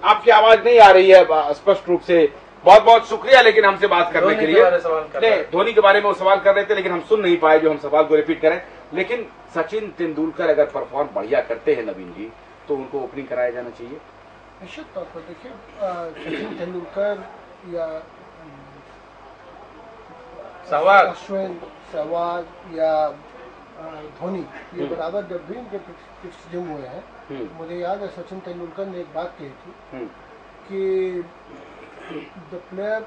आपकी आवाज नहीं आ रही है स्पष्ट रूप से। बहुत बहुत शुक्रिया लेकिन हमसे बात करने के लिए। नहीं, धोनी के बारे में वो सवाल कर रहे थे लेकिन हम सुन नहीं पाए जो हम सवाल को रिपीट करें। लेकिन सचिन तेंदुलकर अगर परफॉर्म बढ़िया करते हैं नवीन जी, तो उनको ओपनिंग कराया जाना चाहिए निश्चित तौर पर। देखिए, सचिन तेंदुलकर या अश्विन, सहवाग या धोनी, ये बराबर जब भी इनके क्रिटिसिज्म हुए हैं, मुझे याद है सचिन तेंदुलकर ने एक बात कही थी कि द प्लेयर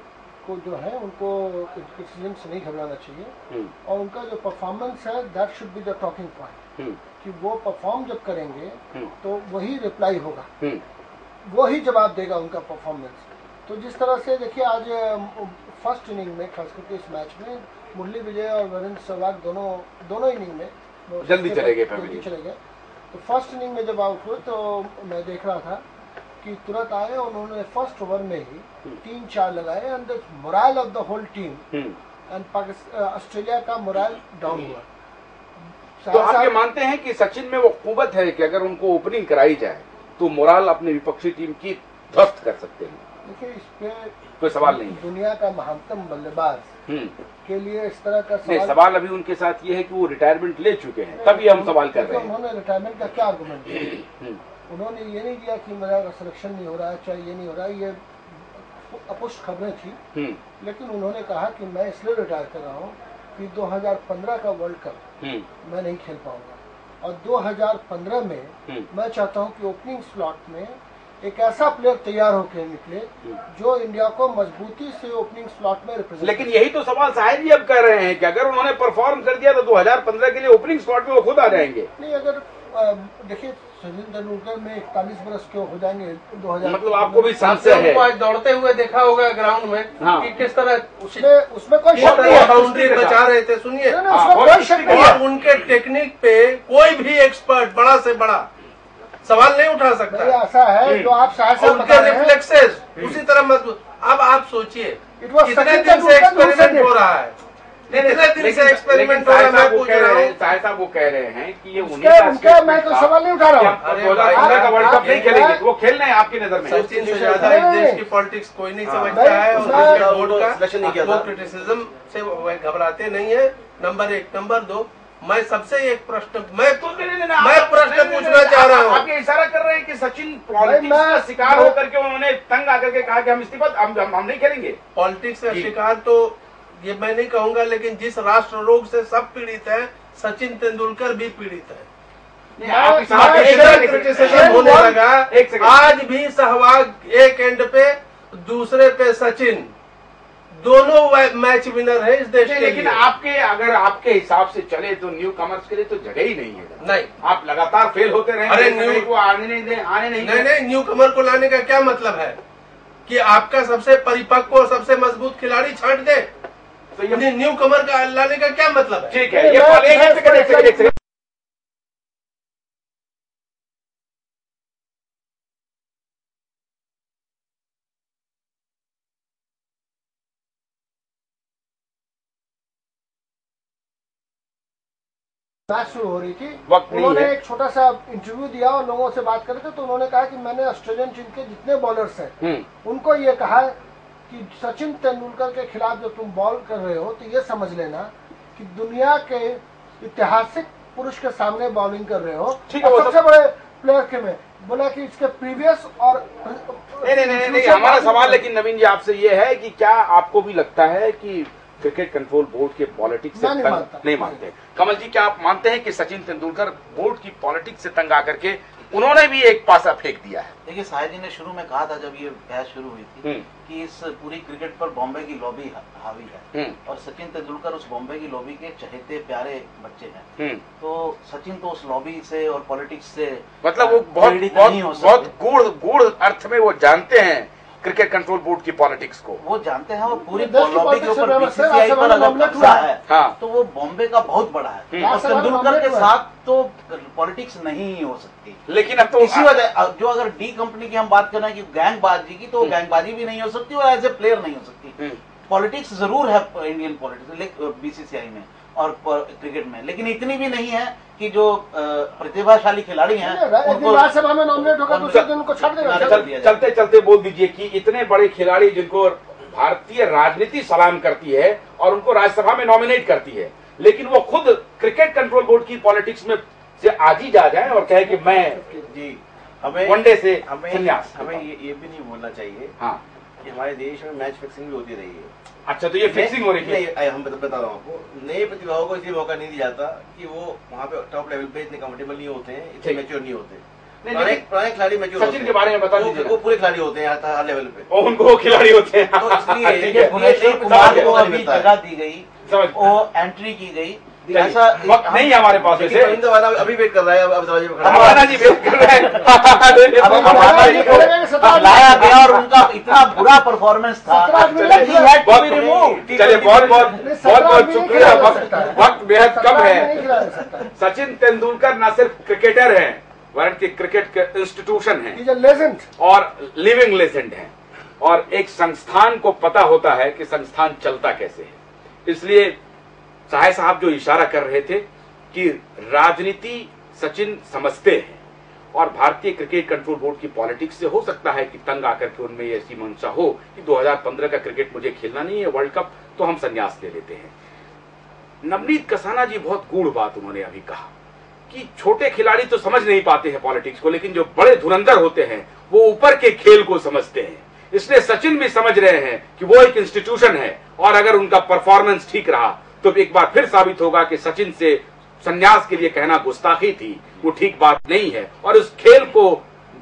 को जो है उनको क्रिटिसिज्म से नहीं घबराना चाहिए, और उनका जो परफॉर्मेंस है that should be the talking point, कि वो परफॉर्म जब करेंगे तो वही रिप्लाई होगा, वो ही जवाब देगा उनका परफॉर्मेंस। तो जिस तरह से देखिए आज फर्स्ट इनिंग में, खास करके इस मैच में, मुरली विजय और वीरेंद्र सहवाग दोनों इनिंग में जल्दी चले गए। तो फर्स्ट इनिंग में जब आउट हुए तो मैं देख रहा था कि तुरंत आए, उन्होंने फर्स्ट ओवर में ही 3-4 लगाए, and the moral of the whole team and Australia का मोरल डाउन हुआ। तो आप ये मानते हैं कि सचिन में वो कुवत है कि अगर उनको ओपनिंग कराई जाए तो मोरल अपनी विपक्षी टीम की ध्वस्त कर सकते हैं? देखिए, इस पे कोई सवाल नहीं। दुनिया का महानतम बल्लेबाज के लिए इस तरह का सवाल अभी उनके साथ ये है कि वो रिटायरमेंट ले चुके हैं, तभी हम सवाल कर रहे हैं। उन्होंने रिटायरमेंट का क्या आर्गुमेंट दिया? उन्होंने ये नहीं दिया कि मेरा सिलेक्शन नहीं हो रहा है, चाहे ये नहीं हो रहा है, ये अपुष्ट खबरें थी, लेकिन उन्होंने कहा कि मैं इसलिए रिटायर कर रहा हूँ कि 2015 का वर्ल्ड कप मैं नहीं खेल पाऊंगा, और 2015 में मैं चाहता हूँ कि ओपनिंग स्लॉट में एक ऐसा प्लेयर तैयार होकर निकले जो इंडिया को मजबूती से ओपनिंग स्लॉट में रिप्रेजेंट। लेकिन यही तो सवाल शायद जी अब कर रहे हैं कि अगर उन्होंने परफॉर्म कर दिया तो 2015 के लिए ओपनिंग स्लॉट में वो खुद आ जाएंगे। नहीं, अगर देखिए सचिन तेंदुलकर में 41 वर्ष के हो जाएंगे 2000, मतलब आपको भी संशय है? आज दौड़ते हुए देखा होगा ग्राउंड में कि किस तरह उसमें कोई शक नहीं है, बाउंड्री बचा रहे थे। सुनिए, कोई शक नहीं है, उनके टेक्निक पे कोई भी एक्सपर्ट बड़ा से बड़ा सवाल नहीं उठा सकता। ऐसा है जो आप उनके रिफ्लेक्सेस उसी तरह मजबूत। अब आप सोचिए कितने दिन से एक्सपेरिमेंट हो रहा है, एक्सपेरिमेंट हो रहा है। मैं पूछ रहा हूँ, साहब वो कह रहे हैं कि ये मैं तो सवाल नहीं उठा रहा हूँ। 2015 का वर्ल्ड कप नहीं खेलेंगे, वो खेलना है आपकी नजर में। सचिन से ज्यादा इस देश की पॉलिटिक्स कोई नहीं समझता है, और बोर्ड का क्रिटिसिज्म से घबराते नहीं है। नंबर 1। नंबर 2, मैं सबसे एक प्रश्न मैं प्रश्न पूछना चाह रहा हूँ। आप ये इशारा कर रहे हैं कि सचिन पॉलिटिक्स का शिकार होकर के उन्होंने तंग आकर के कहा कि हम इस्तीफा हम नहीं खेलेंगे। पॉलिटिक्स का शिकार तो ये मैं नहीं कहूंगा, लेकिन जिस राष्ट्र रोग से सब पीड़ित है, सचिन तेंदुलकर भी पीड़ित है। क्रिटिसिज्म होने लगा। आज भी सहवाग एक एंड पे, दूसरे पे सचिन, दोनों मैच विनर है इस देश के। लेकिन आपके अगर आपके हिसाब से चले तो न्यू कमर्स के लिए तो जगह ही नहीं है। नहीं, आप लगातार फेल होते रहे। अरे न्यू को आने नहीं, न्यू कमर को लाने का क्या मतलब है कि आपका सबसे परिपक्व और सबसे मजबूत खिलाड़ी छांट दे? तो ये न्यू कमर का लाने का क्या मतलब है? ठीक है, ये मैच शुरू हो रही थी, उन्होंने एक छोटा सा इंटरव्यू दिया और लोगों से बात कर रहे थे, तो उन्होंने कहा कि मैंने ऑस्ट्रेलियन टीम के जितने बॉलर्स हैं उनको ये कहा कि सचिन तेंदुलकर के खिलाफ जब तुम बॉल कर रहे हो तो ये समझ लेना कि दुनिया के ऐतिहासिक पुरुष के सामने बॉलिंग कर रहे हो, सबसे बड़े प्लेयर के में। बोला कि इसके प्रीवियस और नहीं, हमारा सवाल लेकिन नवीन जी आपसे ये है कि क्या आपको भी लगता है कि क्रिकेट कंट्रोल बोर्ड के पॉलिटिक्स से नहीं मानते? कमल जी, क्या आप मानते हैं कि सचिन तेंदुलकर बोर्ड की पॉलिटिक्स से तंग आकर के उन्होंने भी एक पासा फेंक दिया है? देखिए, साहिर जी ने शुरू में कहा था जब ये बहस शुरू हुई थी कि इस पूरी क्रिकेट पर बॉम्बे की लॉबी हावी है, और सचिन तेंदुलकर उस बॉम्बे की लॉबी के चहेते प्यारे बच्चे हैं। तो सचिन तो उस लॉबी से और पॉलिटिक्स से मतलब वो बहुत गूढ़ अर्थ में वो जानते हैं क्रिकेट कंट्रोल बोर्ड की पॉलिटिक्स को, वो जानते हैं। और पूरी लॉबी के ऊपर बीसीसीआई पर अगर कब्जा है तो वो बॉम्बे का बहुत बड़ा है, और तेंदुलकर के साथ तो पॉलिटिक्स नहीं हो सकती। लेकिन अब तो इसी वजह जो अगर डी कंपनी की हम बात करें कि गैंगबाजी की, तो गैंगबाजी भी नहीं हो सकती और एज ए प्लेयर नहीं हो सकती। पॉलिटिक्स जरूर है इंडियन पॉलिटिक्स बीसीसीआई में, और क्रिकेट में, लेकिन इतनी भी नहीं है कि जो प्रतिभाशाली खिलाड़ी हैं उनको राज्यसभा में नॉमिनेट होगा दूसरे दिन उनको छाट देगा। चलते चलते बोल दीजिए कि इतने बड़े खिलाड़ी जिनको भारतीय राजनीति सलाम करती है और उनको राज्यसभा में नॉमिनेट करती है, लेकिन वो खुद क्रिकेट कंट्रोल बोर्ड की पॉलिटिक्स में से आज ही जा जाए और कहे कि मैं जी हमें वनडे से संन्यास। हमें ये भी नहीं बोलना चाहिए हाँ कि हमारे देश में मैच फिक्सिंग भी होती रही है। अच्छा, तो ये फिक्सिंग हो रही है। हम बता रहा हूँ आपको, नए प्रतिभाओं को इसलिए मौका नहीं दिया जाता कि वो वहाँ पे टॉप लेवल पे इतने कंफर्टेबल नहीं होते हैं, इतने मैच्योर नहीं होते। पुराने खिलाड़ी मैच्योर सचिन के बारे में बता दीजिए। वो पूरे खिलाड़ी होते हैं हर लेवल पे, और उनको खिलाड़ी होते हैं। तो इसलिए कुमार को अभी जगह दी गई, वो एंट्री की गई, ऐसा वक्त नहीं है हमारे पास। अभी वेट कर रहा है, अब दरवाजे पे हमारा जी वेट कर रहे हैं। लाया गया और उनका इतना बुरा परफॉर्मेंस था। चलिए बहुत बहुत शुक्रिया। वक्त बेहद कम है। सचिन तेंदुलकर न सिर्फ क्रिकेटर हैं, वरन की क्रिकेट के इंस्टीट्यूशन है और लिविंग लेजेंड है, और एक संस्थान को पता होता है कि संस्थान चलता कैसे है। इसलिए साहे साहब जो इशारा कर रहे थे कि राजनीति सचिन समझते हैं और भारतीय क्रिकेट कंट्रोल बोर्ड की पॉलिटिक्स से हो सकता है कि तंग आकर के उनमें ऐसी मंशा हो कि 2015 का क्रिकेट मुझे खेलना नहीं है, वर्ल्ड कप, तो हम संन्यास ले लेते हैं। नवनीत कसाना जी बहुत गूढ़ बात उन्होंने अभी कहा कि छोटे खिलाड़ी तो समझ नहीं पाते हैं पॉलिटिक्स को, लेकिन जो बड़े धुरंधर होते हैं वो ऊपर के खेल को समझते हैं। इसलिए सचिन भी समझ रहे हैं कि वो एक इंस्टीट्यूशन है और अगर उनका परफॉर्मेंस ठीक रहा तो एक बार फिर साबित होगा कि सचिन से संन्यास के लिए कहना गुस्ताखी थी, वो ठीक बात नहीं है। और इस खेल को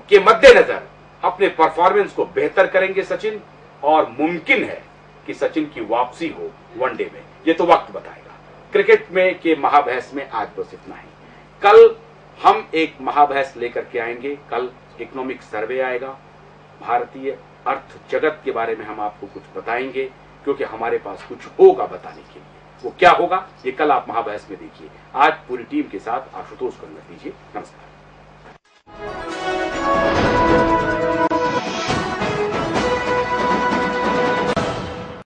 के मद्देनजर अपने परफॉर्मेंस को बेहतर करेंगे सचिन, और मुमकिन है कि सचिन की वापसी हो वनडे में, ये तो वक्त बताएगा। क्रिकेट में के महाबहस में आज बस इतना ही। कल हम एक महाबहस लेकर के आएंगे। कल इकोनॉमिक सर्वे आएगा, भारतीय अर्थ जगत के बारे में हम आपको कुछ बताएंगे, क्योंकि हमारे पास कुछ होगा बताने के लिए। वो क्या होगा ये कल आप महाबहस में देखिए। आज पूरी टीम के साथ आशुतोष को अनुमति दीजिए। नमस्कार।